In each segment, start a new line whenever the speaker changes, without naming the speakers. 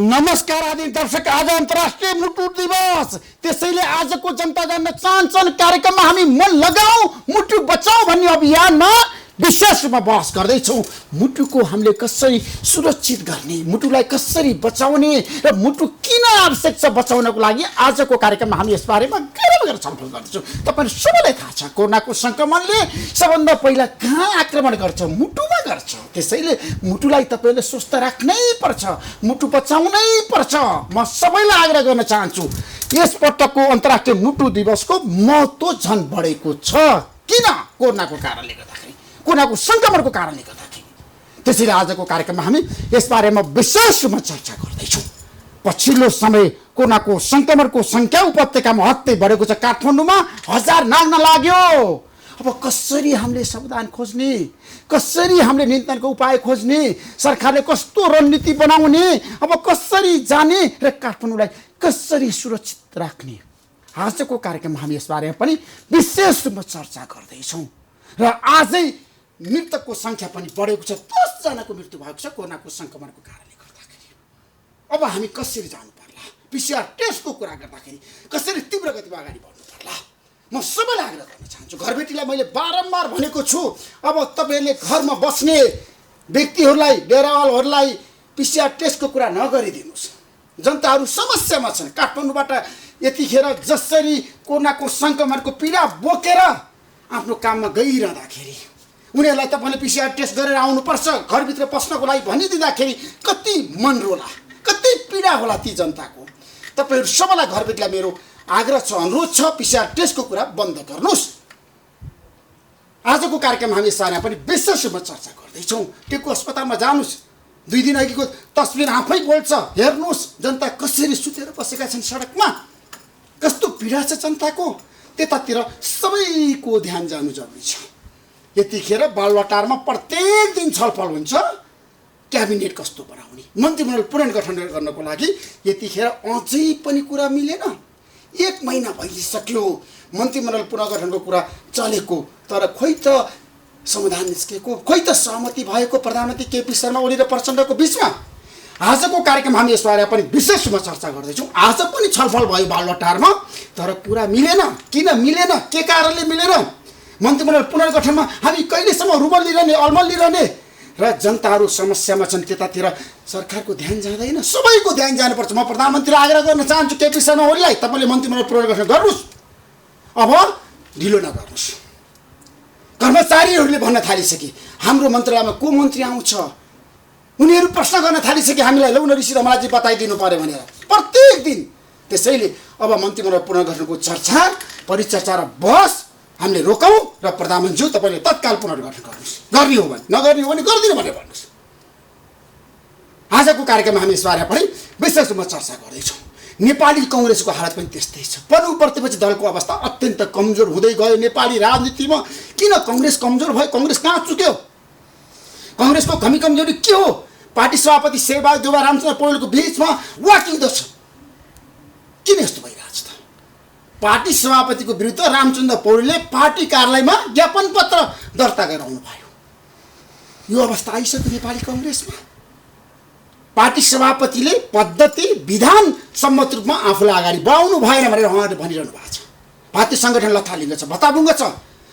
नमस्कार आदि दर्शक, आज अन्तर्राष्ट्रिय मुटु दिवस। त्यसैले आजको जनता जान्न चाहन्छन् कार्यक्रममा हामी मन लगाऊ मुटु बचाऊ भन्ने अभियानमा विशेष रूपमा बहस गर्दैछौँ। मुटुको हामीले कसरी सुरक्षित गर्ने, मुटुलाई कसरी बचाउने र मुटु किन आवश्यक छ बचाउनको लागि आजको कार्यक्रममा हामी यस बारेमा गएर छलफल गर्दैछौँ। तपाईहरु सबैलाई थाहा छ कोरोनाको संक्रमणले सबभन्दा पहिला कहाँ आक्रमण गर्छ, मुटुमा गर्छ। त्यसैले मुटुलाई तपाईले स्वस्थ राख्नै पर्छ, मुटु बचाउनै पर्छ। म सबैलाई आग्रह गर्न चाहन्छु, यस पटकको अन्तर्राष्ट्रिय मुटु दिवसको महत्त्व झन बढेको छ। किन? कोरोनाको कारणले गर्दाखेरि, कोरोनाको संक्रमणको कारणले गर्दाखेरि। त्यसैले आजको कार्यक्रममा हामी यस बारेमा विशेष रूपमा चर्चा गर्दैछौँ। पछिल्लो समय कोरोनाको संक्रमणको संख्या उपत्यकामा हत्तै बढेको छ। काठमाडौँमा 1000 नाग्न लाग्यो। अब कसरी हामीले समाधान खोज्ने, कसरी हामीले नियन्त्रणको उपाय खोज्ने, सरकारले कस्तो रणनीति बनाउने, अब कसरी जाने र काठमाडौँलाई कसरी सुरक्षित राख्ने, आजको कार्यक्रममा हामी यस बारेमा पनि विशेष रूपमा चर्चा गर्दैछौँ। र आजै मृतकको संख्या पनि बढेको छ। 10 जनाको मृत्यु भएको छ कोरोनाको संक्रमणको कारणले गर्दाखेरि। अब हामी कसरी जानु पर्ला, पीसीआर टेस्टको कुरा गर्दाखेरि कसरी तीव्र गतिमा अगाडि बढ्नु पर्ला, म सबैलाई आग्रह गर्न चाहन्छु। घरबेटीलाई मैले बारम्बार भनेको छु, अब तपाईँले घरमा बस्ने व्यक्तिहरूलाई, डेरावालहरूलाई पीसीआर टेस्टको कुरा नगरिदिनुहोस्। जनताहरू समस्यामा छन्। काठमाडौँबाट यतिखेर जसरी कोरोनाको संक्रमणको पीडा बोकेर आफ्नो काममा गइरहँदाखेरि उनीहरूलाई तपाईँले पीसीआर टेस्ट गरेर आउनुपर्छ घरभित्र पस्नको लागि भनिदिँदाखेरि कति मन रोला, कति पीडा होला ती जनताको। तपाईँहरू सबैलाई घरबेटीलाई मेरो आग्रह छ, अनुरोध छ, पीसीआर टेस्टको कुरा बन्द गर्नुहोस्। आजको कार्यक्रममा हामी यसबारेमा पनि विशेष रूपमा चर्चा गर्दैछौँ। टेकु अस्पतालमा जानुहोस्, 2 दिन अघिको तस्बिर आफै बोल्छ। हेर्नुहोस् जनता कसरी सुतेर बसेका छन् सडकमा, कस्तो पीडा छ जनताको। त्यतातिर सबैको ध्यान जानु जरुरी छ। यतिखेर बालुवाटारमा प्रत्येक दिन छलफल हुन्छ क्याबिनेट कस्तो बनाउने, मन्त्रीमण्डल पुनर्गठन गर्नको लागि। यतिखेर अझै पनि कुरा मिलेन। 1 महिना भइसक्यो मन्त्रीमण्डल पुनर्गठनको कुरा चलेको, तर खोइ त समाधान निस्केको, खोइ त सहमति भएको प्रधानमन्त्री केपी शर्मा ओली र प्रचण्डको बिचमा। आजको कार्यक्रम हामी यसबारे पनि विशेष रूपमा चर्चा गर्दैछौँ। आज पनि छलफल भयो बालुवाटारमा, तर कुरा मिलेन। किन मिलेन, के कारणले मिलेन? मन्त्रीमण्डल पुनर्गठनमा हामी कहिलेसम्म रुमल लिइरहने, अलमल लिइरहने? र जनताहरू समस्यामा छन्, त्यतातिर सरकारको ध्यान जाँदैन। सबैको ध्यान जानुपर्छ। म प्रधानमन्त्रीलाई आग्रह गर्न चाहन्छु, केपी शर्मा ओलीलाई, तपाईँले मन्त्रीमण्डल पुनर्गठन गर्नुहोस्, अब ढिलो नगर्नुहोस्। कर्मचारीहरूले भन्न थालिसके हाम्रो मन्त्रालयमा को मन्त्री आउँछ, उनीहरू प्रश्न गर्न थालिसके हामीलाई, ल उनीहरू सिधा मलाई चाहिँ बताइदिनु पर्यो भनेर प्रत्येक दिन। त्यसैले अब मन्त्रीमण्डल पुनर्गठनको चर्चा, परिचर्चा र बहस हामीले रोकौँ र प्रधानमन्त्री तपाईँले तत्काल पुनर्गठन गर्नुहोस्। गर्ने हो भने, नगर्ने हो भने गर्दिनँ भनेर भन्नुहोस्। आजको कार्यक्रममा हामी यसबारे पनि विशेष रूपमा चर्चा गर्दैछौँ। नेपाली कङ्ग्रेसको हालत पनि त्यस्तै छ। प्रतिपक्षी दलको अवस्था अत्यन्त कमजोर हुँदै गयो। नेपाली राजनीतिमा किन कङ्ग्रेस कमजोर भयो? कङ्ग्रेस कहाँ चुक्यो? कङ्ग्रेसको कमी कमजोरी के हो? पार्टी सभापति शेरबहादुर देउवा रामचन्द्र पौडेलको बिचमा वाकिङ छ। किन यस्तो भइरहेछ त? पार्टी सभापतिको विरुद्ध रामचन्द्र पौडेलले पार्टी कार्यालयमा ज्ञापन पत्र दर्ता गराउनु भयो। यो अवस्था आइसक्यो नेपाली कङ्ग्रेसमा। पार्टी सभापतिले पद्धति विधान सम्मत रूपमा आफूलाई अगाडि बढाउनु भएन भनेर उहाँहरूले भनिरहनु भएको छ। पार्टी सङ्गठन लथालिङ्ग छ, भत्ताभुङ्ग छ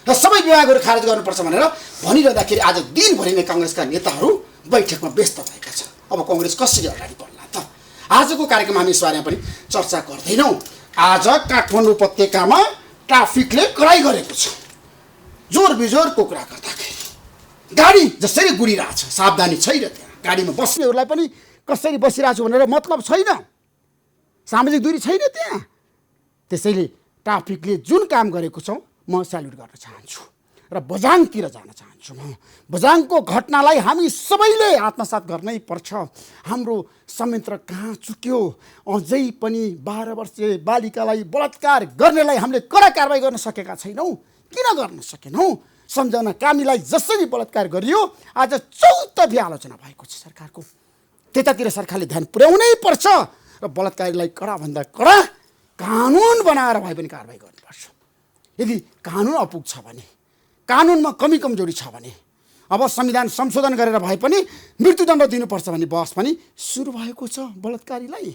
र सबै विभागहरू खारेज गर्नुपर्छ भनेर भनिरहँदाखेरि आज दिनभरि नै कङ्ग्रेसका नेताहरू बैठकमा व्यस्त भएका छन्। अब कङ्ग्रेस कसरी अगाडि बढ्ला त? आजको कार्यक्रममा हामी यसबारेमा पनि चर्चा गर्दैनौँ। आज काठमाडौँ उपत्यकामा ट्राफिकले कराई गरेको छ। जोर बिजोरको कुरा गर्दाखेरि गाडी जसरी गुडिरहेछ, सावधानी छैन। त्यहाँ गाडीमा बस्नेहरूलाई पनि कसरी बसिरहेको छु भनेर मतलब छैन, सामाजिक दूरी छैन त्यहाँ। त्यसैले ट्राफिकले जुन काम गरेको छ म स्याल्युट गर्न चाहन्छु र बझाङतिर जान चाहन्छु। म बझाङको घटनालाई हामी सबैले आत्मसात गर्नै पर्छ। हाम्रो संयन्त्र कहाँ चुक्यो? अझै पनि 12 वर्षीय बालिकालाई बलात्कार गर्नेलाई हामीले कडा कारबाही गर्न सकेका छैनौँ। किन गर्न सकेनौँ? सम्झना कामीलाई जसरी बलात्कार गरियो, आज 14औं आलोचना भएको छ सरकारको। त्यतातिर सरकारले ध्यान पुर्याउनै पर्छ र बलात्कारीलाई कडाभन्दा कडा कानुन बनाएर भए पनि कारबाही गर्नुपर्छ। यदि कानुन अपुग छ भने, कानुनमा कमी कमजोरी छ भने अब संविधान संशोधन गरेर भए पनि मृत्युदण्ड दिनुपर्छ भन्ने बहस पनि सुरु भएको छ बलात्कारीलाई।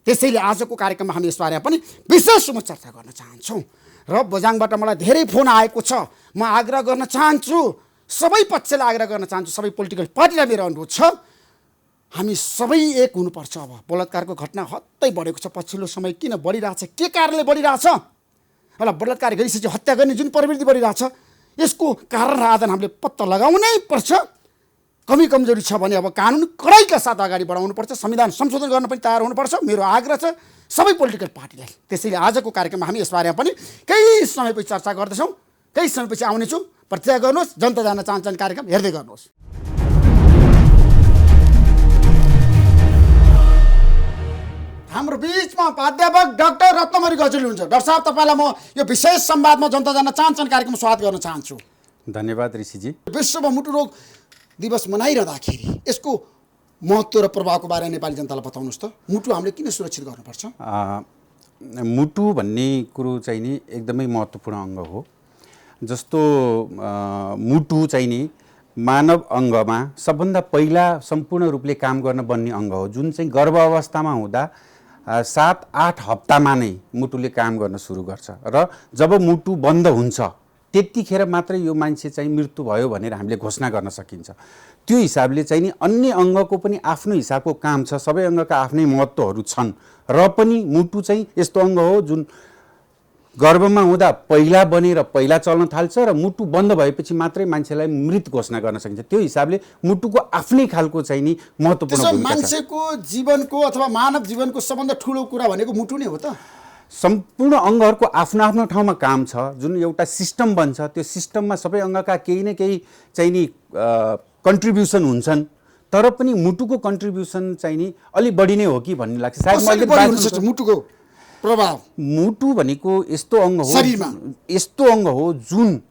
त्यसैले आजको कार्यक्रममा हामी यसबारे पनि विशेष रूपमा चर्चा गर्न चाहन्छौँ र बझाङबाट मलाई धेरै फोन आएको छ। म आग्रह गर्न चाहन्छु, सबै पक्षलाई आग्रह गर्न चाहन्छु, सबै पोलिटिकल पार्टीलाई मेरो अनुरोध छ, हामी सबै एक हुनुपर्छ। अब बलात्कारको घटना हत्तै बढेको छ, पछिल्लो समय किन बढिरहेछ, के कारणले बढिरहेछ, होला बलात्कार गरिसकेपछि हत्या गर्ने जुन प्रवृत्ति बढिरहेछ, यसको कारण र आधार हामीले पत्ता लगाउनै पर्छ। कमी कमजोरी छ भने अब कानुन कडाइका साथ अगाडि बढाउनुपर्छ, संविधान संशोधन गर्न पनि तयार हुनुपर्छ, मेरो आग्रह छ सबै पोलिटिकल पार्टीलाई। त्यसैले आजको कार्यक्रममा हामी यसबारेमा पनि केही समयपछि चर्चा गर्दैछौँ, केही समयपछि आउनेछौँ। प्रतीक्षा गर्नुहोस्, जनता जान्न चाहन्छन् कार्यक्रम हेर्दै गर्नुहोस्। हाम्रो बिचमा प्राध्यापक डाक्टर रत्नमणि गजुल हुनुहुन्छ। डाक्टर साहब, तपाईँलाई म यो विशेष संवादमा जनता जान्न चाहन्छन् कार्यक्रममा स्वागत गर्न चाहन्छु।
धन्यवाद ऋषिजी।
विश्वमा मुटु रोग दिवस मनाइरहँदाखेरि यसको महत्त्व र प्रभावको बारेमा नेपाली जनतालाई बताउनुहोस् त। मुटु हामीले किन सुरक्षित गर्नुपर्छ?
मुटु भन्ने कुरो चाहिँ नि एकदमै महत्त्वपूर्ण अङ्ग हो। जस्तो मुटु चाहिँ नि मानव अङ्गमा सबभन्दा पहिला सम्पूर्ण रूपले काम गर्न बन्ने अङ्ग हो, जुन चाहिँ गर्भ अवस्थामा हुँदा 7-8 हप्तामा नै मुटुले काम गर्न सुरु गर्छ र जब मुटु बन्द हुन्छ त्यतिखेर मात्रै यो मान्छे चाहिँ मृत्यु भयो भनेर हामीले घोषणा गर्न सकिन्छ। त्यो हिसाबले चाहिँ नि अन्य अङ्गको पनि आफ्नो हिसाबको काम छ, सबै अङ्गका आफ्नै महत्त्वहरू छन् र पनि मुटु चाहिँ यस्तो अङ्ग हो जुन गर्भमा हुँदा पहिला बनेर पहिला चल्न थाल्छ र मुटु बन्द भएपछि मात्रै मान्छेलाई मृत घोषणा गर्न सकिन्छ। त्यो हिसाबले मुटुको आफ्नै खालको चाहिँ नि महत्त्वपूर्ण भूमिका छ।
मान्छेको जीवनको अथवा मानव जीवनको सबभन्दा ठुलो कुरा भनेको मुटु नै हो त।
सम्पूर्ण अङ्गहरूको आफ्नो आफ्नो ठाउँमा काम छ, जुन एउटा सिस्टम बन्छ, त्यो सिस्टममा सबै अङ्गका केही न केही चाहिँ नि कन्ट्रिब्युसन हुन्छन्, तर पनि मुटुको कन्ट्रिब्युसन चाहिँ नि अलि बढी नै हो कि भन्ने लाग्छ। सायद मैले
मुटुको प्रभाव,
मुटु भनेको यस्तो अङ्ग हो,
शरीरमा
यस्तो अङ्ग हो जुन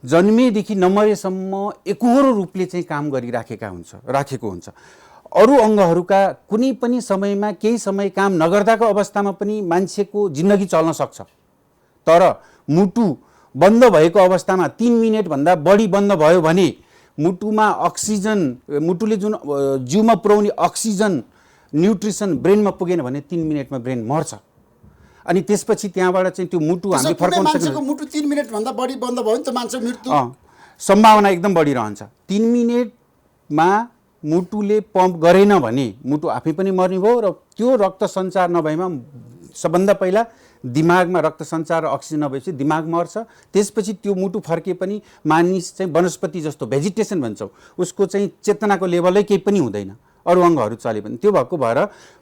जन्मेदेखि नमरेसम्म एकोहोरो रूपले चाहिँ काम राखेको हुन्छ। अरू अङ्गहरूका कुनै पनि समयमा केही समय काम नगर्दाको अवस्थामा पनि मान्छेको जिन्दगी चल्न सक्छ, तर मुटु बन्द भएको अवस्थामा 3 मिनेटभन्दा बढी बन्द भयो भने मुटुमा अक्सिजन, मुटुले जुन जिउमा पुर्याउने अक्सिजन न्युट्रिसन ब्रेनमा पुगेन भने 3 मिनेटमा ब्रेन मर्छ। अनि त्यसपछि त्यहाँबाट चाहिँ त्यो मुटु हामीले फर्काउन सक्छौँ।
मुटु 3 मिनेटभन्दा बढी बन्द भयो भने त मान्छे मृत्यु
सम्भावना एकदम बढी रहन्छ। 3 मिनेटमा मुटुले पम्प गरेन भने मुटु आफै पनि मर्ने भयो र त्यो रक्त सञ्चार नभएमा सबभन्दा पहिला दिमागमा रक्त सञ्चार र अक्सिजन नभएपछि दिमाग मर्छ। त्यसपछि त्यो मुटु फर्के पनि मानिस चाहिँ वनस्पति जस्तो भेजिटेसन भन्छौँ, उसको चाहिँ चेतनाको लेभलै केही पनि हुँदैन, अरू अङ्गहरू चले पनि। त्यो भएको भएर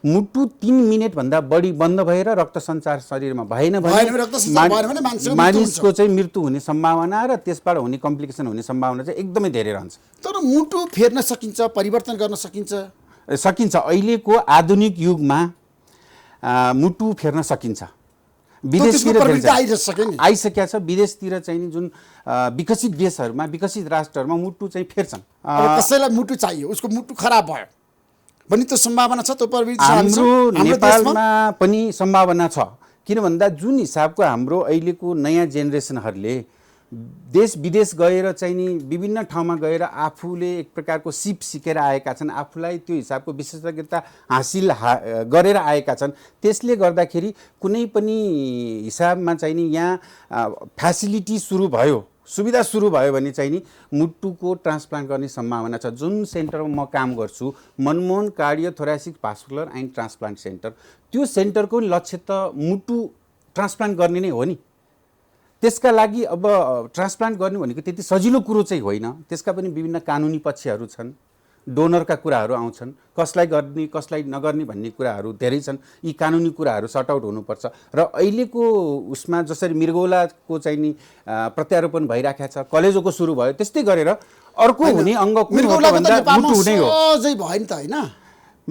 मुटु 3 मिनेटभन्दा बढी बन्द भएर रक्त सञ्चार शरीरमा भएन भने मानिसको चाहिँ मृत्यु हुने सम्भावना र त्यसबाट हुने कम्प्लिकेसन हुने सम्भावना चाहिँ एकदमै धेरै रहन्छ।
तर मुटु फेर्न सकिन्छ, परिवर्तन गर्न सकिन्छ।
अहिलेको आधुनिक युगमा मुटु फेर्न सकिन्छ। विदेशतिर आइसकेका छ। विदेशतिर चाहिँ नि जुन विकसित देशहरूमा, विकसित राष्ट्रहरूमा मुटु चाहिँ फेर्छन्।
कसैलाई मुटु चाहियो, उसको मुटु खराब भयो भन्ने त सम्भावना छ।
हाम्रो नेपालमा पनि सम्भावना छ, किन भन्दा जुन हिसाबको हाम्रो अहिलेको नयाँ जेनेरेसनहरूले देश विदेश गएर चाहिँ नि विभिन्न ठाउँमा गएर आफूले एक प्रकारको सिप सिकेर आएका छन्, आफूलाई त्यो हिसाबको विशेषज्ञता हासिल गरेर आएका छन्। त्यसले गर्दाखेरि कुनै पनि हिसाबमा चाहिँ नि यहाँ फ्यासिलिटी सुरु भयो, सुविधा सुरु भयो भने चाहिँ नि मुटुको ट्रान्सप्लान्ट गर्ने सम्भावना छ। जुन सेन्टरमा म काम गर्छु, Manmohan cardio thoracic vascular and transplant centre, त्यो सेन्टरको लक्ष्य त मुटु ट्रान्सप्लान्ट गर्ने नै हो नि। त्यसका लागि अब ट्रान्सप्लान्ट गर्नु भनेको त्यति सजिलो कुरो चाहिँ होइन, त्यसका पनि विभिन्न कानुनी पक्षहरू छन्, डोनरका कुराहरू आउँछन्, कसलाई गर्ने कसलाई नगर्ने भन्ने कुराहरू धेरै छन्। यी कानुनी कुराहरू सर्ट आउट हुनुपर्छ र अहिलेको उसमा जसरी मृगौलाको चाहिँ नि प्रत्यारोपण भइराखेको छ, कलेजोको सुरु भयो, त्यस्तै गरेर अर्को हुने अङ्ग कुन हो भन्दा मुटु हुने हो।
सहजै भयो नि त हैन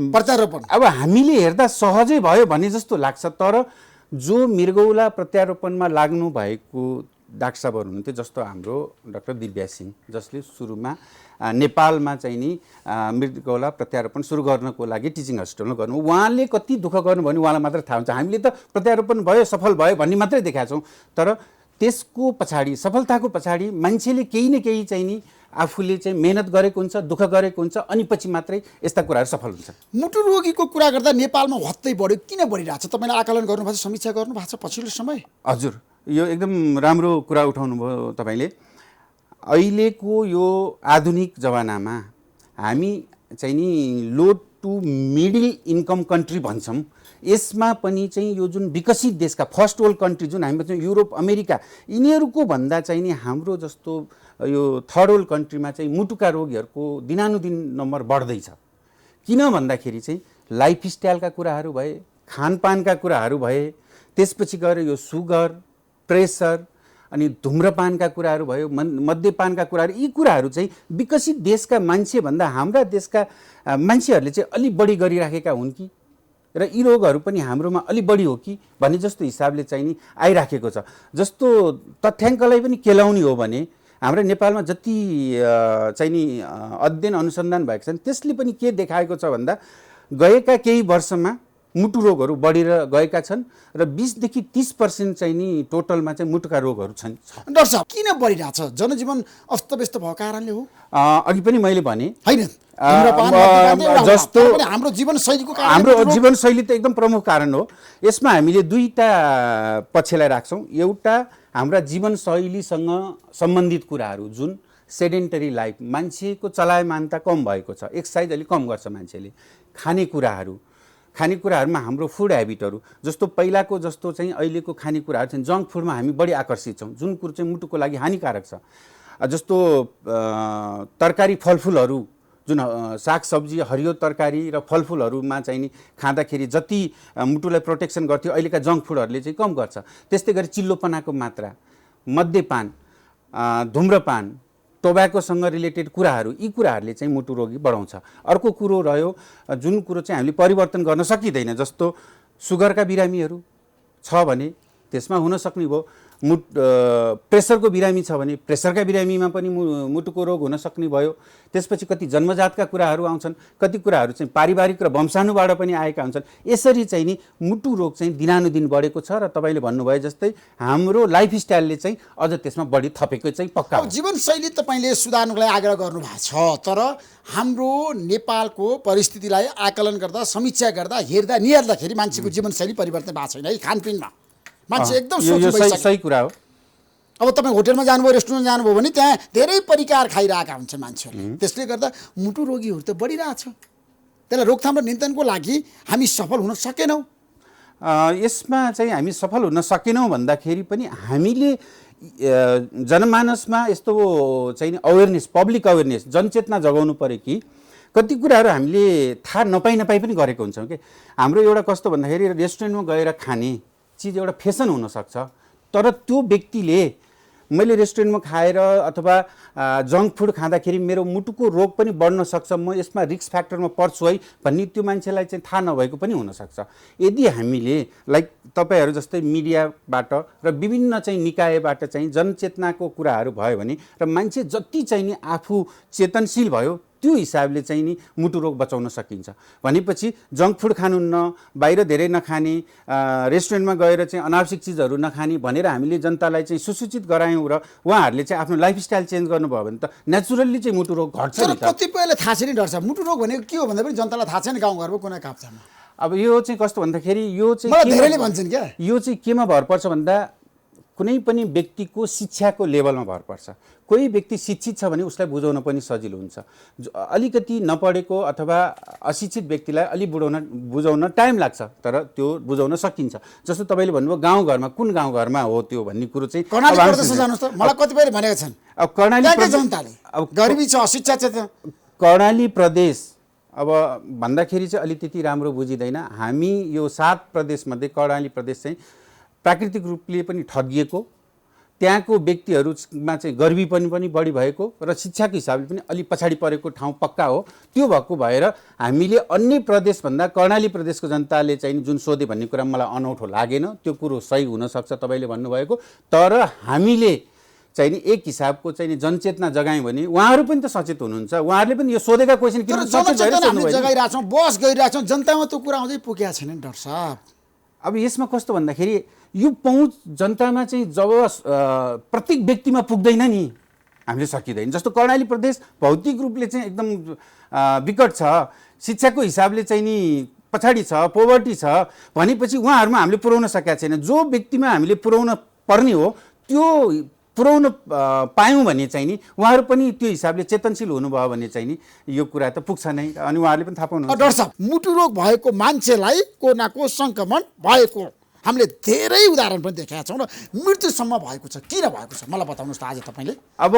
प्रत्यारोपण।
अब हामीले हेर्दा सहजै भयो भने जस्तो लाग्छ, तर जो मृगौला प्रत्यारोपणमा लाग्नु भएको डाक्टर साहबहरू हुनुहुन्थ्यो, जस्तो हाम्रो डाक्टर दिव्या सिंह, जसले सुरुमा नेपालमा चाहिँ नि मृगौला प्रत्यारोपण सुरु गर्नको लागि टिचिङ हस्पिटलमा गर्नु, उहाँले कति दुःख गर्नुभयो भने उहाँलाई मात्र थाहा हुन्छ। हामीले त प्रत्यारोपण भयो, सफल भयो भन्ने मात्रै देखाएको छौँ, तर त्यसको पछाडि, सफलताको पछाडि मान्छेले केही न केही चाहिँ नि आफूले चाहिँ मेहनत गरेको हुन्छ, दुःख गरेको हुन्छ, अनि पछि मात्रै यस्ता कुराहरू सफल हुन्छ।
मुटु रोगीको कुरा गर्दा नेपालमा हत्तै बढ्यो, किन बढिरहेछ? तपाईँले आकलन गर्नुभएको छ, समीक्षा गर्नुभएको छ पछिल्लो समय?
हजुर, यो एकदम राम्रो कुरा उठाउनु भयो तपाईँले। अहिलेको यो आधुनिक जमानामा हामी चाहिँ नि low to middle income country भन्छौँ, यसमा पनि चाहिँ यो जुन विकसित देशका फर्स्ट वर्ल्ड कन्ट्री जुन हामी भन्छौँ युरोप अमेरिका, यिनीहरूको भन्दा चाहिँ नि हाम्रो जस्तो यो थर्ड वर्ल्ड कन्ट्रीमा चाहिँ मुटुका रोगीहरूको दिनानुदिन नम्बर बढ्दैछ। किन भन्दाखेरि चाहिँ लाइफस्टाइलका कुराहरू भए, खानपानका कुराहरू भए, त्यसपछि गएर यो सुगर, प्रेसर अनि धुम्रपानका कुराहरू भयो, मद्यपानका कुराहरू, यी कुराहरू चाहिँ विकसित देशका मान्छेभन्दा हाम्रा देशका मान्छेहरूले चाहिँ अलि बढी गरिराखेका हुन् कि, र यी रोगहरू पनि हाम्रोमा अलि बढी हो कि भन्ने जस्तो हिसाबले चाहिँ नि आइराखेको छ। जस्तो तथ्याङ्कलाई पनि केलाउने हो भने हाम्रो नेपालमा जति चाहिँ नि अध्ययन अनुसन्धान भएको छन् त्यसले पनि के देखाएको छ भन्दा गएका केही वर्षमा मुटु रोगहरू बढेर गएका छन् र 20 देखि 30% चाहिँ नि टोटलमा चाहिँ मुटुका रोगहरू छन्।
डाक्टर साहब, किन बढिरहेछ? जनजीवन अस्तव्यस्त भएको कारणले हो?
अघि पनि मैले भने
हैन,
जस्तो
हाम्रो जीवनशैलीको कारण,
हाम्रो जीवनशैली त एकदम प्रमुख कारण हो। यसमा हामीले दुईटा पक्षलाई राख्छौँ। एउटा हाम्रा जीवनशैलीसँग सम्बन्धित कुराहरू, जुन सेडेन्टरी लाइफ, मान्छेको चलायमानता कम भएको छ, एक्सर्साइज अलिक कम गर्छ मान्छेले, खानेकुराहरूमा हाम्रो फुड ह्याबिटहरू, जस्तो पहिलाको जस्तो चाहिँ अहिलेको खानेकुराहरू चाहिँ जङ्क फुडमा हामी बढी आकर्षित छौँ, जुन कुरो चाहिँ मुटुको लागि हानिकारक छ। जस्तो तरकारी फलफुलहरू, जुन सागसब्जी, हरियो तरकारी र फलफुलहरूमा चाहिँ नि खाँदाखेरि जति मुटुलाई प्रोटेक्सन गर्थ्यो अहिलेका जङ्क फुडहरूले चाहिँ कम गर्छ। त्यस्तै गरी चिल्लोपनाको मात्रा, मद्यपान, धुम्रपान, टोब्याकोसँग रिलेटेड कुराहरू, यी कुराहरूले चाहिँ मुटु रोगी बढाउँछ। अर्को कुरो रह्यो जुन कुरो चाहिँ हामीले परिवर्तन गर्न सकिँदैन, जस्तो सुगरका बिरामीहरू छ भने त्यसमा हुन सक्ने भयो, प्रेसरको बिरामी छ भने प्रेसरका बिरामीमा पनि मुटुको रोग हुन सक्ने भयो। त्यसपछि कति जन्मजातका कुराहरू आउँछन्, कति कुराहरू चाहिँ पारिवारिक र वंशाणुबाट पनि आएका हुन्छन्। यसरी चाहिँ नि मुटु रोग चाहिँ दिनानुदिन बढेको छ र तपाईँले भन्नुभयो जस्तै हाम्रो लाइफस्टाइलले चाहिँ अझ त्यसमा बढी थपेको चाहिँ पक्का हो।
जीवनशैली तपाईँले सुधार्नुको लागि आग्रह गर्नुभएको छ, तर हाम्रो नेपालको परिस्थितिलाई आकलन गर्दा, समीक्षा गर्दा, निहेर्दाखेरि मान्छेको जीवनशैली परिवर्तन भएको छैन है। खानपिनमा मान्छे एकदम
सही कुरा हो।
अब तपाईँ होटेलमा जानुभयो, रेस्टुरेन्टमा जानुभयो भने त्यहाँ धेरै परिकार खाइरहेका हुन्छन् मान्छेहरूले। त्यसले गर्दा मुटु रोगीहरू त बढिरहेछ। त्यसलाई रोकथाम र नियन्त्रणको लागि हामी सफल हुन सकेनौँ।
यसमा चाहिँ हामी सफल हुन सकेनौँ भन्दाखेरि पनि हामीले जनमानसमा यस्तो चाहिँ अवेरनेस, पब्लिक अवेरनेस, जनचेतना जगाउनु पर्यो कि कति कुराहरू हामीले थाहा नपाई पनि गरेको हुन्छौँ कि। हाम्रो एउटा कस्तो भन्दाखेरि रेस्टुरेन्टमा गएर खाने चिज एउटा फेसन हुनसक्छ, तर त्यो व्यक्तिले मैले रेस्टुरेन्टमा खाएर अथवा जङ्क फुड खाँदाखेरि मेरो मुटुको रोग पनि बढ्न सक्छ, म यसमा रिस्क फ्याक्टरमा पर्छु है भन्ने त्यो मान्छेलाई चाहिँ थाहा नभएको पनि हुनसक्छ। यदि हामीले लाइक तपाईँहरू जस्तै मिडियाबाट र विभिन्न चाहिँ निकायबाट चाहिँ जनचेतनाको कुराहरू भयो भने र मान्छे जति चाहिँ नि आफू चेतनशील भयो त्यो हिसाबले चाहिँ नि मुटु रोग बचाउन सकिन्छ। भनेपछि जङ्क फुड खानुहुन्न, बाहिर धेरै नखाने, रेस्टुरेन्टमा गएर चाहिँ अनावश्यक चिजहरू नखाने भनेर हामीले जनतालाई चाहिँ सुसूचित गरायौँ र उहाँहरूले चाहिँ आफ्नो लाइफस्टाइल चेन्ज गर्नुभयो भने त नेचुरल्ली चाहिँ मुटु रोग घट्छ नि।
कतिपयलाई थाहा छैन डाक्टर साहब, मुटु रोग भनेको के हो भन्दा पनि जनतालाई थाहा छैन गाउँघरमा कुनै काप्चामा।
अब यो चाहिँ कस्तो भन्दाखेरि यो चाहिँ
धेरैले भन्छन् क्या,
यो चाहिँ केमा भर पर्छ भन्दा कुनै पनि व्यक्तिको शिक्षाको लेभलमा भर पर्छ। कोही व्यक्ति शिक्षित छ भने उसलाई बुझाउन पनि सजिलो हुन्छ। अलिकति नपढेको अथवा अशिक्षित व्यक्तिलाई अलि बुझाउन टाइम लाग्छ, तर त्यो बुझाउन सकिन्छ। जस्तो तपाईँले भन्नुभयो गाउँघरमा, कुन गाउँघरमा हो त्यो भन्ने कुरो चाहिँ
कर्णाली प्रदेश जानुहोस् त, मलाई कतिपयले भनेका छन्।
अब कर्णाली
जनताले अब गरिबी छ, अशिक्षा छ।
कर्णाली प्रदेश अब भन्दाखेरि चाहिँ अलि त्यति राम्रो बुझिँदैन। हामी यो 7 प्रदेशमध्ये कर्णाली प्रदेश चाहिँ प्राकृतिक रूपले पनि ठगिएको, त्यहाँको व्यक्तिहरूमा चाहिँ गरिबी पनि बढी भएको र शिक्षाको हिसाबले पनि अलि पछाडि परेको ठाउँ पक्का हो। त्यो भएको भएर हामीले अन्य प्रदेशभन्दा कर्णाली प्रदेशको जनताले चाहिँ जुन सोधे भन्ने कुरा मलाई अनौठो लागेन। त्यो कुरो सही हुनसक्छ तपाईँले भन्नुभएको, तर हामीले चाहिँ नि एक हिसाबको चाहिँ नि जनचेतना जगायौँ भने उहाँहरू पनि त सचेत हुनुहुन्छ। उहाँहरूले पनि यो सोधेका क्वेसन किन
जगाइरहेछौँ, बस गइरहेछौँ, जनतामा त्यो कुरा आउँदै पुगेको छैन नि डाक्टर साहब।
अब यसमा कस्तो भन्दाखेरि यो पहुँच जनतामा चाहिँ जब प्रत्येक व्यक्तिमा पुग्दैन नि, हामीले सकिँदैन। जस्तो कर्णाली प्रदेश भौतिक रूपले चाहिँ एकदम विकट छ, शिक्षाको हिसाबले चाहिँ नि पछाडि छ, पोभर्टी छ भनेपछि उहाँहरूमा हामीले पुर्याउन सकेका छैन। जो व्यक्तिमा हामीले पुर्याउन पर्ने हो त्यो पुर्याउन पायौँ भने चाहिँ नि उहाँहरू पनि त्यो हिसाबले चेतनशील हुनुभयो भने चाहिँ नि यो कुरा त पुग्छ नै, अनि उहाँहरूले पनि थाहा पाउनुहुन्छ।
डाक्टर साहब, मुटु रोग भएको मान्छेलाई कोरोनाको सङ्क्रमण भएको हामीले धेरै उदाहरण पनि देखेका छौँ र मृत्युसम्म भएको छ। किन भएको छ मलाई बताउनुहोस् त आज तपाईँले।
अब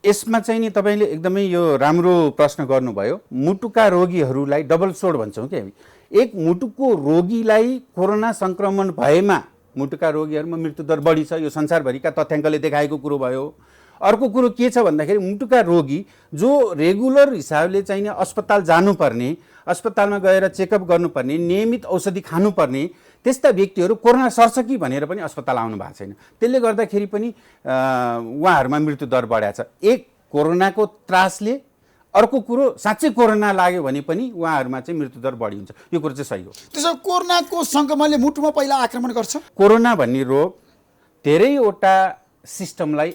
यसमा चाहिँ नि तपाईँले एकदमै यो राम्रो प्रश्न गर्नुभयो। मुटुका रोगीहरूलाई डबल सोड भन्छौँ कि हामी। एक मुटुको रोगीलाई कोरोना सङ्क्रमण भएमा मुटुका रोगीहरूमा मृत्युदर बढी छ, यो संसारभरिका तथ्याङ्कले देखाएको कुरो भयो। अर्को कुरो के छ भन्दाखेरि मुटुका रोगी जो रेगुलर हिसाबले चाहिँ नि अस्पताल जानुपर्ने, अस्पतालमा गएर चेकअप गर्नुपर्ने, नियमित औषधि खानुपर्ने त्यस्ता व्यक्तिहरू कोरोना सर्छ कि भनेर पनि अस्पताल आउनु भएको छैन। त्यसले गर्दाखेरि पनि उहाँहरूमा मृत्युदर बढाएको छ। एक कोरोनाको त्रासले, अर्को कुरो साँच्चै कोरोना लाग्यो भने पनि उहाँहरूमा चाहिँ मृत्युदर बढी हुन्छ। यो कुरो चाहिँ सही हो।
त्यसो कोरोनाको सङ्क्रमणले मुटुमा पहिला आक्रमण गर्छ।
कोरोना भन्ने रोग धेरैवटा सिस्टमलाई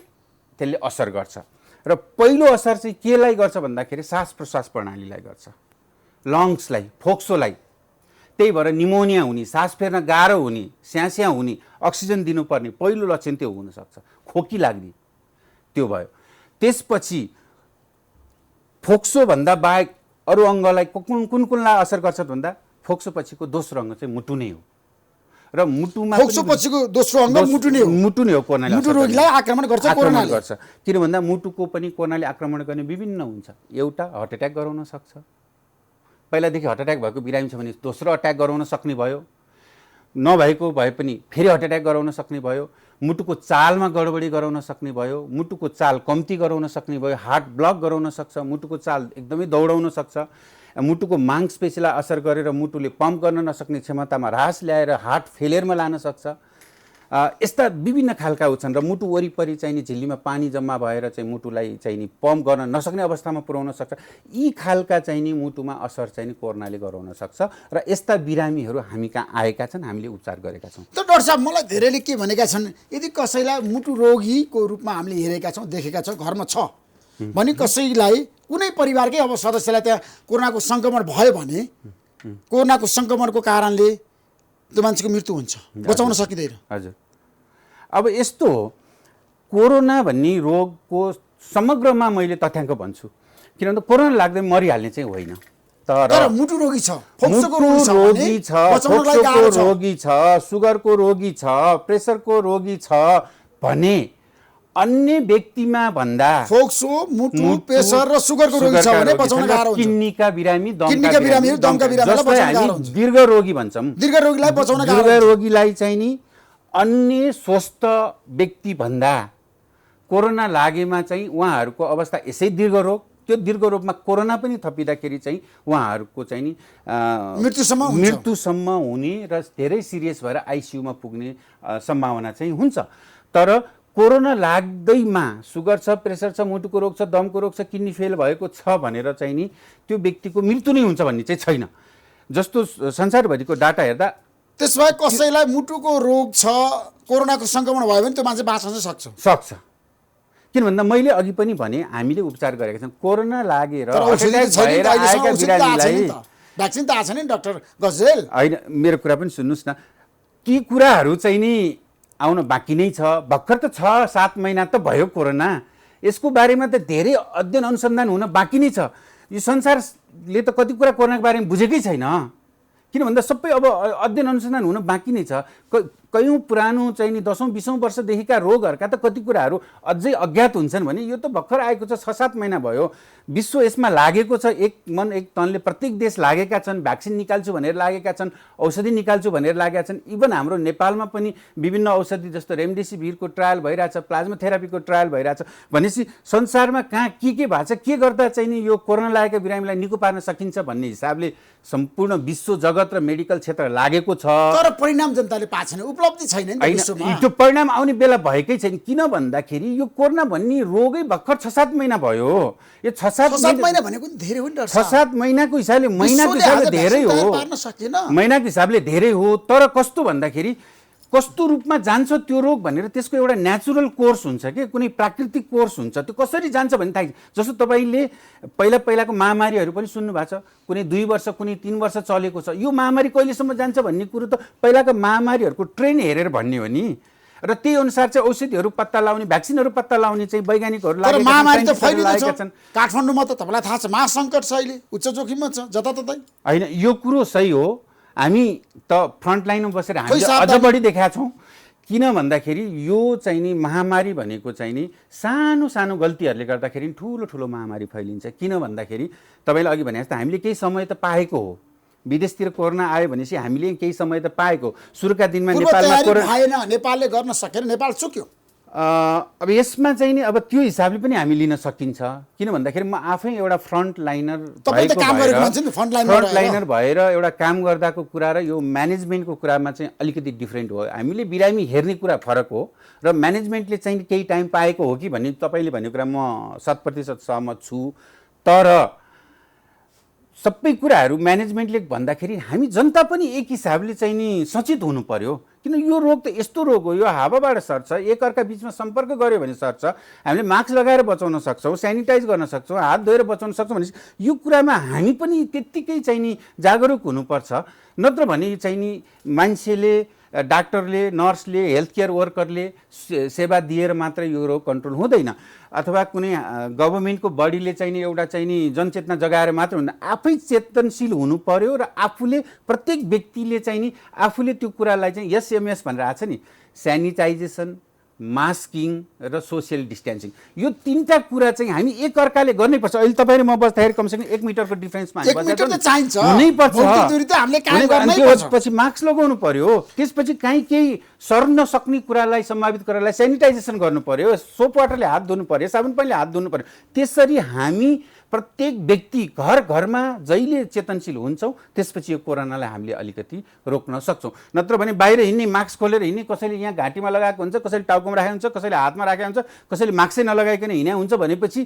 त्यसले असर गर्छ र पहिलो असर चाहिँ केलाई गर्छ भन्दाखेरि श्वास प्रश्वास प्रणालीलाई गर्छ, लङ्सलाई, फोक्सोलाई। त्यही भएर निमोनिया हुने, सास फेर्न गाह्रो हुने, स्यास्या हुने, अक्सिजन दिनुपर्ने पहिलो लक्षण त्यो हुनसक्छ। खोकी लाग्ने त्यो भयो। त्यसपछि फोक्सोभन्दा बाहेक अरू अङ्गलाई कुनलाई असर गर्छ भन्दा फोक्सो पछिको दोस्रो अङ्ग चाहिँ मुटु नै हो र मुटुमा
फोक्सो पछिको दोस्रो अङ्ग मुटु नै हो।
मुटु नै हो कोरोनाले
मुटु रोगीलाई आक्रमण गर्छ कोरोनाले
गर्छ। किन भन्दा मुटुको पनि कोरोनाले आक्रमण गर्ने विभिन्न हुन्छ। एउटा हार्ट एट्याक गराउन सक्छ, पहिलादेखि हार्ट एट्याक भएको बिरामी छ भने दोस्रो अट्याक गराउन सक्ने भयो, नभएको भए पनि फेरि हार्ट एट्याक गराउन सक्ने भयो, मुटुको चालमा गडबडी गराउन सक्ने भयो, मुटुको चाल कम्ती गराउन सक्ने भयो, हार्ट ब्लक गराउन सक्छ, मुटुको चाल एकदमै दौडाउन सक्छ, मुटुको मांसपेशीलाई असर गरेर मुटुले पम्प गर्न नसक्ने क्षमतामा ह्रास ल्याएर हार्ट फेलियरमा लान सक्छ। यस्ता विभिन्न खालका छन् र मुटु वरिपरि चाहिँ नि झिल्लीमा पानी जम्मा भएर चाहिँ मुटुलाई चाहिँ नि पम्प गर्न नसक्ने अवस्थामा पुर्याउन सक्छ। यी खालका चाहिँ नि मुटुमा असर चाहिँ नि कोरोनाले गराउन सक्छ र यस्ता बिरामीहरू हामी कहाँ आएका छन्, हामीले उपचार गरेका छौँ।
त डाक्टर साहब, मलाई धेरैले के भनेका छन्, यदि कसैलाई मुटु रोगीको रूपमा हामीले हेरेका छौँ, देखेका छौँ, घरमा छ भने कसैलाई कुनै परिवारकै अब सदस्यलाई त्यहाँ कोरोनाको सङ्क्रमण भयो भने कोरोनाको सङ्क्रमणको कारणले त्यो मान्छेको मृत्यु हुन्छ, बचाउन सकिँदैन।
हजुर, अब यस्तो हो, कोरोना भन्ने रोगको समग्रमा मैले तथ्याङ्क भन्छु। किनभने कोरोना लाग्दै मरिहाल्ने चाहिँ होइन, तर
मुटु रोगी छ,
मुटु रोगी छ, फोक्सोको रोगी छ, सुगरको रोगी छ, प्रेसरको रोगी छ भने अन्य व्यक्तिमा भन्दा
फोक्सो, मुटु, प्रेसर र सुगरको रोगी छ भने बचाउन गाह्रो हुन्छ।
किडनीका बिरामी,
दमका बिरामीलाई बचाउन गाह्रो हुन्छ।
दीर्घ रोगी भन्छौँ,
दीर्घ रोगीलाई बचाउन गाह्रो हुन्छ।
दीर्घ रोगीलाई चाहिँ नि अन्य स्वस्थ व्यक्ति भन्दा कोरोना लागेमा चाहिँ उहाँहरूको अवस्था यसै दीर्घ रोग, त्यो दीर्घ रोगमा कोरोना पनि थपिँदाखेरि चाहिँ उहाँहरूको चाहिँ नि मृत्युसम्म हुने र धेरै सिरियस भएर आइसियुमा पुग्ने सम्भावना चाहिँ हुन्छ। तर कोरोना लाग्दैमा सुगर छ, प्रेसर छ, मुटुको रोग छ, दमको रोग छ, किडनी फेल भएको छ भनेर चाहिँ नि त्यो व्यक्तिको मृत्यु नै हुन्छ भन्ने चाहिँ छैन। जस्तो संसारभरिको डाटा हेर्दा
त्यसो भए कसैलाई मुटुको रोग छ, कोरोनाको सङ्क्रमण भयो भने त्यो मान्छे बाँच्न
सक्छ। किन भन्दा मैले अघि पनि भने हामीले उपचार गरेका छौँ। कोरोना लागेर
भ्याक्सिन त आएको छैन नि डाक्टर गजरेल।
होइन, मेरो कुरा पनि सुन्नुहोस् न, ती कुराहरू चाहिँ नि आउन बाँकी नै छ। भर्खर त 6-7 महिना त भयो कोरोना, यसको बारेमा त धेरै अध्ययन अनुसन्धान हुन बाँकी नै छ। यो संसारले त कति कुरा कोरोनाको बारेमा बुझेकै छैन। किन भन्दा सबै अब अध्ययन अनुसन्धान हुन बाँकी नै छ। कयौँ पुरानो चाहिँ नि 10औं-20औं वर्षदेखिका रोगहरूका त कति कुराहरू अझै अज्ञात हुन्छन् भने यो त भर्खर आएको छ, 6-7 महिना भयो। विश्व यसमा लागेको छ, एक मन एक तनले प्रत्येक देश लागेका छन्, भ्याक्सिन निकाल्छु भनेर लागेका छन्, औषधि निकाल्छु भनेर लागेका छन्। इभन हाम्रो नेपालमा पनि विभिन्न औषधि जस्तो रेमडेसिभिरको ट्रायल भइरहेछ, प्लाज्मा थेरापीको ट्रायल भइरहेछ। भनेपछि संसारमा कहाँ के भएको छ, के गर्दा चाहिँ नि यो कोरोना लागेका बिरामीलाई निको पार्न सकिन्छ भन्ने हिसाबले सम्पूर्ण विश्व जगत र मेडिकल क्षेत्र लागेको छ।
तर परिणाम जनताले पाएको छैन, उपलब्धि छैन नि विश्वमा।
त्यो परिणाम आउने बेला भएकै छैन। किन भन्दाखेरि यो कोरोना भन्ने रोगै भर्खर 6-7 महिना भयो। यो 6-7
महिना भनेको धेरै हो नि डाक्टर साहब।
6-7 महिनाको हिसाबले धेरै हो, महिनाको हिसाबले धेरै हो। तर कस्तो भन्दाखेरि कस्तो रूपमा जान्छ त्यो रोग भनेर त्यसको एउटा नेचुरल कोर्स हुन्छ कि कुनै प्राकृतिक कोर्स हुन्छ, त्यो कसरी जान्छ भन्ने थाहा। जस्तो तपाईँले पहिलाको महामारीहरू पनि सुन्नु भएको छ, कुनै 2 वर्ष कुनै 3 वर्ष चलेको छ। यो महामारी कहिलेसम्म जान्छ भन्ने कुरो त पहिलाको महामारीहरूको ट्रेन हेरेर भन्ने हो नि, र त्यही अनुसार चाहिँ औषधिहरू पत्ता लगाउने, भ्याक्सिनहरू पत्ता लगाउने चाहिँ वैज्ञानिकहरू लागेका छन्।
महामारी त फैलिएको छ काठमाडौँमा, त तपाईँलाई थाहा छ महासङ्कट छ अहिले, उच्च जोखिममा छ जताततै।
होइन, यो कुरो सही हो, हामी त फ्रन्ट लाइनमा बसेर हामीले अझ बढी देखाएका छौँ। किन भन्दाखेरि यो चाहिँ नि महामारी भनेको चाहिँ नि सानो सानो गल्तीहरूले गर्दाखेरि ठुलो ठुलो महामारी फैलिन्छ। किन भन्दाखेरि तपाईँले अघि भने जस्तो हामीले केही समय त पाएको हो, विदेशतिर कोरोना आयो भनेपछि हामीले केही समय त पाएको। सुरुका दिनमा नेपालमा
कोरोना नेपालले गर्न सकेन, नेपाल चुक्यो।
अब यसमा चाहिँ नि अब त्यो हिसाबले पनि हामी लिन सकिन्छ। किन भन्दाखेरि म आफै एउटा फ्रन्ट लाइनर भएर एउटा काम गर्दाको कुरा र यो म्यानेजमेन्टको कुरामा चाहिँ अलिकति डिफ्रेन्ट हो। हामीले बिरामी हेर्ने कुरा फरक हो र म्यानेजमेन्टले चाहिँ केही टाइम पाएको हो कि भन्ने तपाईँले भन्ने कुरा म 100% सहमत छु। तर सबै कुराहरू म्यानेजमेन्टले भन्दाखेरि हामी जनता पनि एक हिसाबले चाहिँ नि सचेत हुनु पर्यो। किन यो रोग त यस्तो रोग हो, यो हावाबाट सर्छ, एकअर्का बिचमा सम्पर्क गऱ्यो भने सर्छ। हामीले मास्क लगाएर बचाउन सक्छौँ, सेनिटाइज गर्न सक्छौँ, हात धोएर बचाउन सक्छौँ भनेपछि यो कुरामा हामी पनि त्यत्तिकै चाहिँ नि जागरुक हुनुपर्छ। नत्र भने चाहिँ नि मान्छेले, डाक्टरले, नर्सले, हेल्थ केयर वर्करले सेवा दिएर मात्र यो रोग कन्ट्रोल हुँदैन, अथवा कुनै गभर्मेन्टको बडीले चाहिँ नि एउटा चाहिँ नि जनचेतना जगाएर मात्र हुँदैन। आफै चेतनशील हुनु पर्यो र आफूले, प्रत्येक व्यक्तिले चाहिँ नि आफूले त्यो कुरालाई चाहिँ एसएमएस भनेर आएको छ नि, सेनिटाइजेसन, मास्किङ र सोसियल डिस्टेन्सिङ, यो 3टा कुरा चाहिँ हामी एकअर्काले गर्नैपर्छ। अहिले तपाईँ र म बस्दाखेरि कमसेकम 1 मिटरको डिफ्रेन्समा पछि मास्क लगाउनु पर्यो। त्यसपछि केही सर्न सक्ने कुरालाई, सम्भावित कुरालाई सेनिटाइजेसन गर्नु पर्यो, सोप वाटरले हात धुनु पर्यो, साबुन पानीले हात धुनु पर्यो। त्यसरी हामी प्रत्येक व्यक्ति घर घरमा जहिले चेतनशील हुन्छौँ त्यसपछि यो कोरोनालाई हामीले अलिकति रोक्न सक्छौँ। नत्र भने बाहिर हिँड्ने, मास्क खोलेर हिँड्ने, कसैले यहाँ घाँटीमा लगाएको हुन्छ, कसैले टाउकोमा राखेको हुन्छ, कसैले हातमा राखेको हुन्छ, कसैले मास्कै नलगाइकन हिँड्या हुन्छ भनेपछि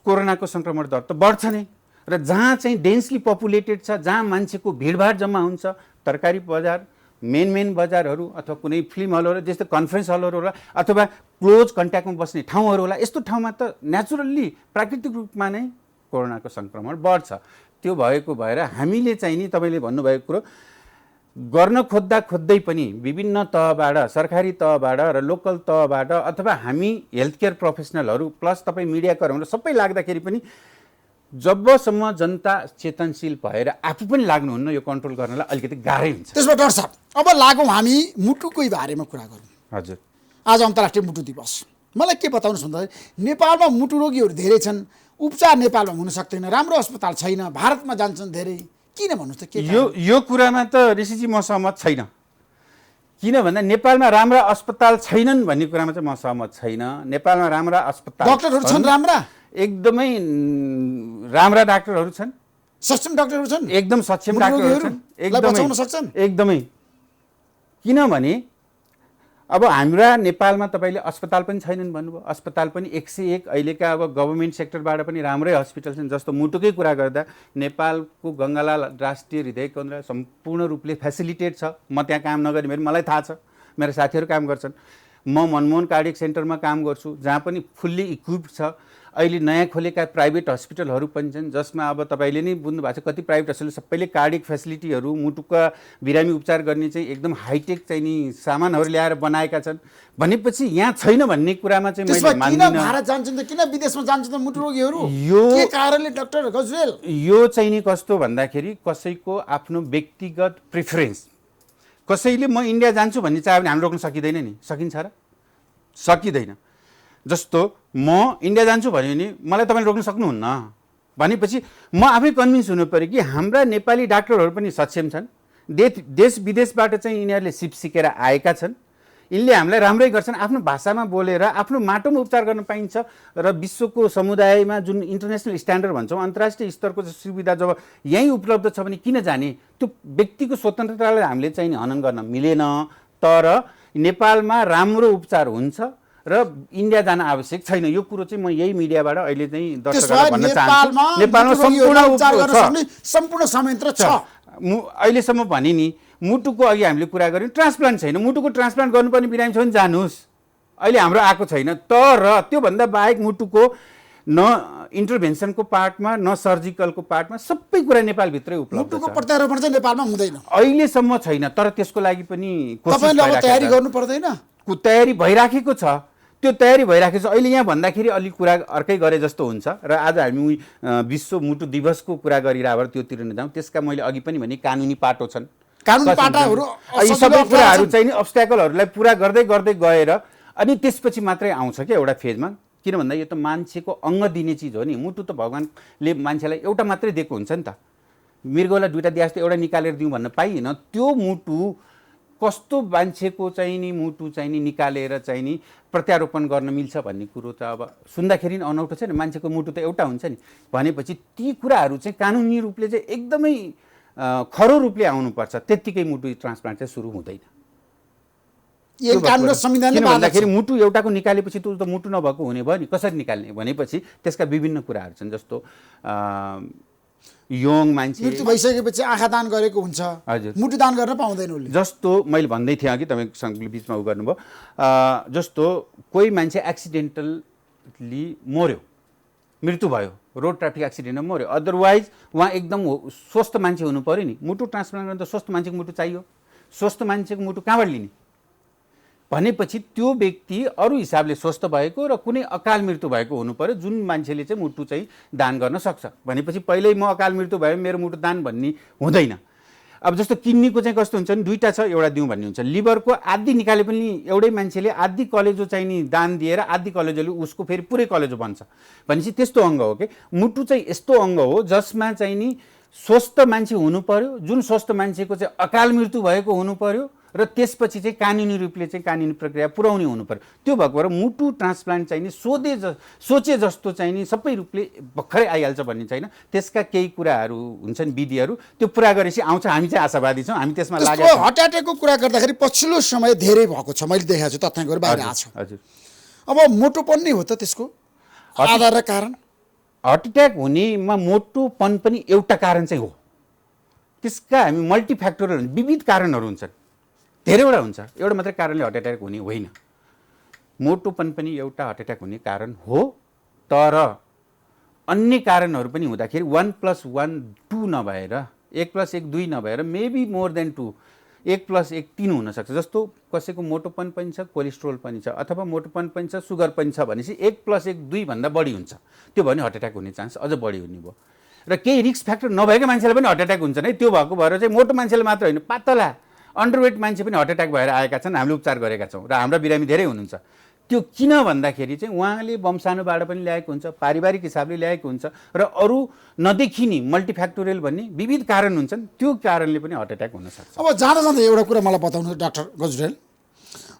कोरोनाको सङ्क्रमण दर त बढ्छ नै। र जहाँ चाहिँ डेन्सली पपुलेटेड छ, जहाँ मान्छेको भिडभाड जम्मा हुन्छ, तरकारी बजार, मेन बजारहरू अथवा कुनै फिल्म हलहरू जस्तो कन्फरेन्स हलहरू होला, अथवा क्लोज कन्ट्याक्टमा बस्ने ठाउँहरू होला, यस्तो ठाउँमा त नेचुरल्ली प्राकृतिक रूपमा नै कोरोनाको सङ्क्रमण बढ्छ। त्यो भएको भएर हामीले चाहिँ नि तपाईँले भन्नुभएको कुरो गर्न खोज्दै पनि विभिन्न तहबाट, सरकारी तहबाट र लोकल तहबाट, अथवा हामी हेल्थ केयर प्रोफेसनलहरू प्लस तपाईँ मिडियाकर्मीहरू सबै लाग्दाखेरि पनि जबसम्म जनता चेतनशील भएर आफू पनि लाग्नुहुन्न यो कन्ट्रोल गर्नलाई अलिकति गाह्रै हुन्छ।
त्यसमा डाक्टर साहब अब लागौँ हामी मुटुकै बारेमा कुरा गरौँ।
हजुर,
आज अन्तर्राष्ट्रिय मुटु दिवस। मलाई के बताउनुहोस् भन्दाखेरि नेपालमा मुटु रोगीहरू धेरै छन्, उपचार नेपालमा हुन सक्दैन, राम्रो अस्पताल छैन, भारतमा जान्छन् धेरै, किन भन्नुहोस् त? के
यो कुरामा त ऋषिजी म सहमत छैन। किन भन्दा नेपालमा राम्रा अस्पताल छैनन् भन्ने कुरामा चाहिँ म सहमत छैन। नेपालमा राम्रा अस्पताल,
डाक्टरहरू छन्, राम्रा,
एकदमै राम्रा डाक्टरहरू छन्,
सक्षम डाक्टरहरू छन्,
एकदम सक्षम डाक्टरहरू छन्, एकदमै। किनभने अब हाम्रा नेपालमा तपाईँले अस्पताल पनि छैनन् भन्नुभयो, अस्पताल पनि 101 अहिलेका अब गभर्मेन्ट सेक्टरबाट पनि राम्रै हस्पिटल छन्। जस्तो मुटुकै कुरा गर्दा नेपालको गङ्गालाल राष्ट्रिय हृदय केन्द्र सम्पूर्ण रूपले फेसिलिटेड छ। म त्यहाँ काम नगर्ने भने मलाई थाहा छ, मेरो साथीहरू काम गर्छन्। म मनमोहन कार्डियक सेन्टरमा काम गर्छु, जहाँ पनि फुल्ली इक्विप्ड छ। अहिले नयाँ खोलेका प्राइभेट हस्पिटलहरू पनि छन्, जसमा अब तपाईँले नै बुझ्नु भएको छ कति प्राइभेट हस्पिटल सबैले कार्डियक फेसिलिटीहरू, मुटुका बिरामी उपचार गर्ने चाहिँ एकदम हाइटेक चाहिँ नि सामानहरू ल्याएर बनाएका छन्। भनेपछि यहाँ छैन भन्ने कुरामा चाहिँ मैले मान्दिनँ।
भारत जान्छन् त किन विदेशमा जान्छन् त मुटु रोगीहरू? के कारणले डाक्टर गजरेल?
यो चाहिँ नि कस्तो भन्दाखेरि कसैको आफ्नो व्यक्तिगत प्रिफरेन्स। कसैले म इन्डिया जान्छु भन्ने चाह्यो भने हामी रोक्न सकिँदैन नि, सकिन्छ र? सकिँदैन। जस्तो म इन्डिया जान्छु भन्यो भने मलाई तपाईँले रोक्न सक्नुहुन्न। भनेपछि म आफै कन्भिन्स हुनु पऱ्यो कि हाम्रा नेपाली डाक्टरहरू पनि सक्षम छन्, देश विदेशबाट चाहिँ यिनीहरूले सिप सिकेर आएका छन्, यिनले हामीलाई राम्रै गर्छन्, आफ्नो भाषामा बोलेर आफ्नो माटोमा उपचार गर्न पाइन्छ। र विश्वको समुदायमा जुन इन्टरनेसनल स्ट्यान्डर्ड भन्छौँ, अन्तर्राष्ट्रिय स्तरको सुविधा जब यहीँ उपलब्ध छ भने किन जाने? त्यो व्यक्तिको स्वतन्त्रतालाई हामीले चाहिँ हनन गर्न मिलेन। तर नेपालमा राम्रो उपचार हुन्छ र इन्डिया जान आवश्यक छैन। यो कुरो चाहिँ म यही मिडियाबाट अहिले चाहिँ दर्शकहरूलाई भन्न चाहन्छु। नेपालमा
सम्पूर्ण संयन्त्र छ।
अहिलेसम्म भने नि मुटुको अघि हामीले कुरा गऱ्यौँ ट्रान्सप्लान्ट छैन, मुटुको ट्रान्सप्लान्ट गर्नुपर्ने बिरामी छ भने जानुहोस्, अहिले हाम्रो आएको छैन। तर त्योभन्दा बाहेक मुटुको न इन्टरभेन्सनको पार्टमा न सर्जिकलको पार्टमा सबै कुरा नेपालभित्रै उपलब्ध छ।
मुटुको प्रत्यारोपण चाहिँ नेपालमा हुँदैन
अहिलेसम्म छैन, तर त्यसको लागि पनि
तपाईँले अब तयारी गर्नु पर्दैन?
तयारी भइराखेको छ, त्यो तयारी भइराखेको छ। अहिले यहाँ भन्दाखेरि अलिक कुरा अर्कै गरे जस्तो हुन्छ र आज हामी विश्व मुटु दिवसको कुरा गरिरहेबाट त्योतिर नजाउँ। त्यसका मैले अघि पनि भने कानुनी पाटो छन्,
कानुनी पाटाहरू
यी सबै कुराहरू चाहिँ अब्स्ट्याकलहरूलाई पुरा गर्दै गर्दै गएर अनि त्यसपछि मात्रै आउँछ क्या एउटा फेजमा। किन भन्दा यो त मान्छेको अङ्ग दिने चिज हो नि। मुटु त भगवान्ले मान्छेलाई एउटा मात्रै दिएको हुन्छ नि त। मृगलाई दुईवटा दिए जस्तो एउटा निकालेर दिउँ भन्न पाइएन। त्यो मुटु कस्तो मान्छेको चाहिँ नि मुटु चाहिँ नि निकालेर चाहिँ नि प्रत्यारोपण गर्न मिल्छ भन्ने कुरो त अब सुन्दाखेरि अनौठो छ नि। मान्छेको मुटु त एउटा हुन्छ नि भनेपछि ती कुराहरू चाहिँ कानुनी रूपले चाहिँ एकदमै खरो रूपले आउनुपर्छ, त्यत्तिकै मुटु ट्रान्सप्लान्ट चाहिँ सुरु हुँदैन।
यो कानुन र संविधानले
भन्दाखेरि मुटु एउटाको निकालेपछि त मुटु नभएको हुने भयो नि, कसरी निकाल्ने भनेपछि त्यसका विभिन्न कुराहरू छन्। जस्तो यङ मान्छे
मृत्यु भइसकेपछि आँखा दान गरेको हुन्छ,
हजुर,
मुटु दान गर्न पाउँदैन उसले।
जस्तो मैले भन्दै थिएँ अघि, तपाईँसँग बिचमा उ गर्नुभयो, जस्तो कोही मान्छे एक्सिडेन्टली मर्यो, मृत्यु भयो, रोड ट्राफिक एक्सिडेन्टमा मर्यो, अदरवाइज उहाँ एकदम स्वस्थ मान्छे हुनु पऱ्यो नि। मुटु ट्रान्सप्लान्ट गर्न त स्वस्थ मान्छेको मुटु चाहियो। स्वस्थ मान्छेको मुटु कहाँबाट लिने भनेपछि त्यो व्यक्ति अरू हिसाबले स्वस्थ भएको र कुनै अकाल मृत्यु भएको हुनु पर्यो जुन मान्छेले चाहिँ मुटु चाहिँ दान गर्न सक्छ। भनेपछि पहिल्यै म अकाल मृत्यु भयो मेरो मुटु दान भन्ने हुँदैन। अब जस्तो किडनीको चाहिँ कस्तो हुन्छ नि, दुईवटा छ, एउटा दिउँ भन्ने हुन्छ। लिभरको आधी निकाले पनि एउटै मान्छेले आधी कलेजो चाहिँ नि दान दिएर आधी कलेजोले उसको फेरि पुरै कलेजो बन्छ भनेपछि त्यस्तो अङ्ग हो कि। मुटु चाहिँ यस्तो अङ्ग हो जसमा चाहिँ नि स्वस्थ मान्छे हुनु पर्यो, जुन स्वस्थ मान्छेको चाहिँ अकाल मृत्यु भएको हुनु पर्यो र त्यसपछि चाहिँ कानुनी रूपले चाहिँ कानुनी प्रक्रिया पुर्याउने हुनु पर्यो। त्यो भएको भएर मुटु ट्रान्सप्लान्ट चाहिँ नि सोचे जस्तो चाहिँ नि सबै रूपले भर्खरै आइहाल्छ भन्ने छैन। त्यसका केही कुराहरू हुन्छन्, विधिहरू, त्यो पुरा गरेपछि आउँछ। हामी चाहिँ आशावादी छौँ, हामी त्यसमा लागेको छौँ।
हार्ट एट्याकको कुरा गर्दाखेरि पछिल्लो समय धेरै भएको छ, मैले देखाएको छु, तथ्याङ्कहरू बाहिर आएको छ।
हजुर,
अब मोटोपन नै हो त त्यसको आधार र कारण?
हार्ट एट्याक हुनेमा मोटोपन पनि एउटा कारण चाहिँ हो। त्यसका हामी मल्टिफ्याक्टोरल विविध कारणहरू हुन्छन्, धेरैवटा हुन्छ, एउटा मात्रै कारणले हार्ट एट्याक हुने होइन। मोटोपन पनि एउटा हार्ट एट्याक हुने कारण हो, तर अन्य कारणहरू पनि हुँदाखेरि 1+1 2 नभएर 1+1 2 नभएर मेबी मोर देन 2, 1+1 3 हुनसक्छ। जस्तो कसैको मोटोपन पनि छ, कोलेस्ट्रोल पनि छ, अथवा मोटोपन पनि छ, सुगर पनि छ भनेपछि 1+1 2 भन्दा बढी हुन्छ। त्यो भने हार्ट एट्याक हुने चान्स अझ बढी हुने भयो। र केही रिस्क फ्याक्टर नभएका मान्छेलाई पनि हार्ट एट्याक हुन्छ नै। त्यो भएको भएर चाहिँ मोटो मान्छेले मात्र होइन, पातला अन्डरवेट मान्छे पनि हार्ट एट्याक भएर आएका छन्, हामीले उपचार गरेका छौँ र हाम्रा बिरामी धेरै हुनुहुन्छ। त्यो किन भन्दाखेरि चाहिँ उहाँले वंशाणुबाट पनि ल्याएको हुन्छ, पारिवारिक हिसाबले ल्याएको हुन्छ र अरू नदेखिने मल्टिफ्याक्टोरियल भन्ने विविध कारण हुन्छन्, त्यो कारणले पनि हार्ट एट्याक हुनसक्छ।
अब जाँदा जाँदा एउटा कुरा मलाई बताउनु डाक्टर गजुरेल,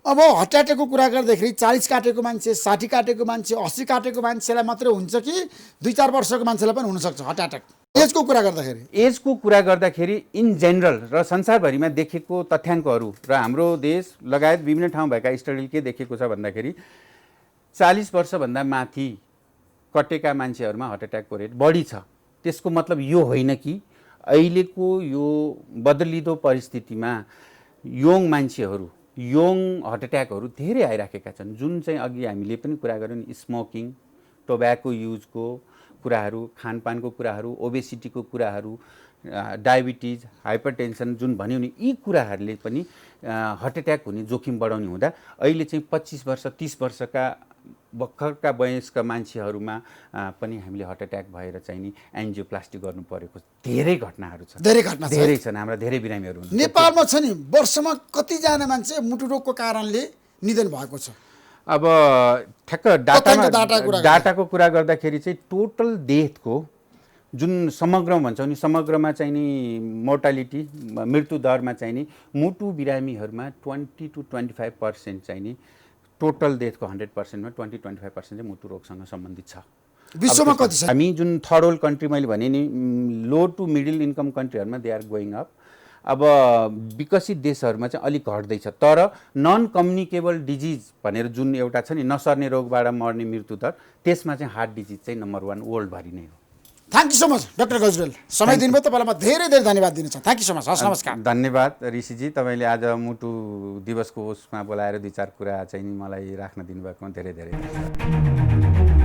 अब हार्ट एट्याकको कुरा गर्दाखेरि 40 काटेको मान्छे, 60 काटेको मान्छे, 80 काटेको मान्छेलाई मात्रै हुन्छ कि 2-4 वर्षको मान्छेलाई पनि हुनसक्छ हार्ट एट्याक? एजको कुरा गर्दाखेरि,
एजको कुरा गर्दाखेरि इन जेनरल र संसारभरिमा देखेको तथ्याङ्कहरू र हाम्रो देश लगायत विभिन्न ठाउँ भएका स्टडीले के देखेको छ भन्दाखेरि 40 वर्षभन्दा माथि कटेका मान्छेहरूमा हार्ट एट्याकको रेट बढी छ। त्यसको मतलब यो होइन कि अहिलेको यो बदलिदो परिस्थितिमा यङ मान्छेहरू, यङ हार्ट एट्याकहरू धेरै आइराखेका छन्। जुन चाहिँ अघि हामीले पनि कुरा गऱ्यौँ नि, स्मोकिङ, टोब्याको युजको कुराहरू, खानपानको कुराहरू, ओबेसिटीको कुराहरू, डायबिटिज, हाइपरटेन्सन जुन भन्यो नि, यी कुराहरूले पनि हार्ट एट्याक हुने जोखिम बढाउने हुँदा अहिले चाहिँ 25 वर्ष 30 वर्षका भर्खरका वयस्क मान्छेहरूमा पनि हामीले हार्ट एट्याक भएर चाहिँ नि एन्जियोप्लास्टी गर्नु परेको धेरै घटनाहरू छन्। धेरै छन्, हाम्रा धेरै बिरामीहरू हुन्।
नेपालमा छ नि, वर्षमा कतिजना मान्छे मुटु रोगको कारणले निधन भएको छ?
अब ठ्याक्क डाटाको कुरा गर्दाखेरि चाहिँ टोटल डेथको जुन समग्रमा भन्छौँ नि, समग्रमा चाहिँ नि मोर्टालिटी मृत्यु दरमा चाहिँ नि मुटु बिरामीहरूमा 20 to 25% चाहिँ नि टोटल डेथको 100%मा 20-25% चाहिँ मुटु रोगसँग सम्बन्धित छ।
विश्वमा कति छ?
हामी जुन थर्ड वर्ल्ड कन्ट्री मैले भने नि लो टु मिडल इन्कम कन्ट्रीहरूमा दे आर गोइङ अप। अब विकसित देशहरूमा चाहिँ अलिक घट्दैछ, तर नन कम्युनिकेबल डिजिज भनेर जुन एउटा छ नि नसर्ने रोगबाट मर्ने मृत्यु दर, त्यसमा चाहिँ हार्ट डिजिज चाहिँ नम्बर 1 वर्ल्डभरि नै हो।
Thank you so much doctor Gajurel, समय दिनुभयो। तपाईँलाई म धेरै धेरै धन्यवाद दिन चाहन्छु। Thank you so much. हस्, नमस्कार।
धन्यवाद ऋषिजी, तपाईँले आज मुटु दिवसको उसमा बोलाएर 2-4 कुरा चाहिँ नि मलाई राख्न दिनुभएकोमा धेरै धेरै धन्यवाद।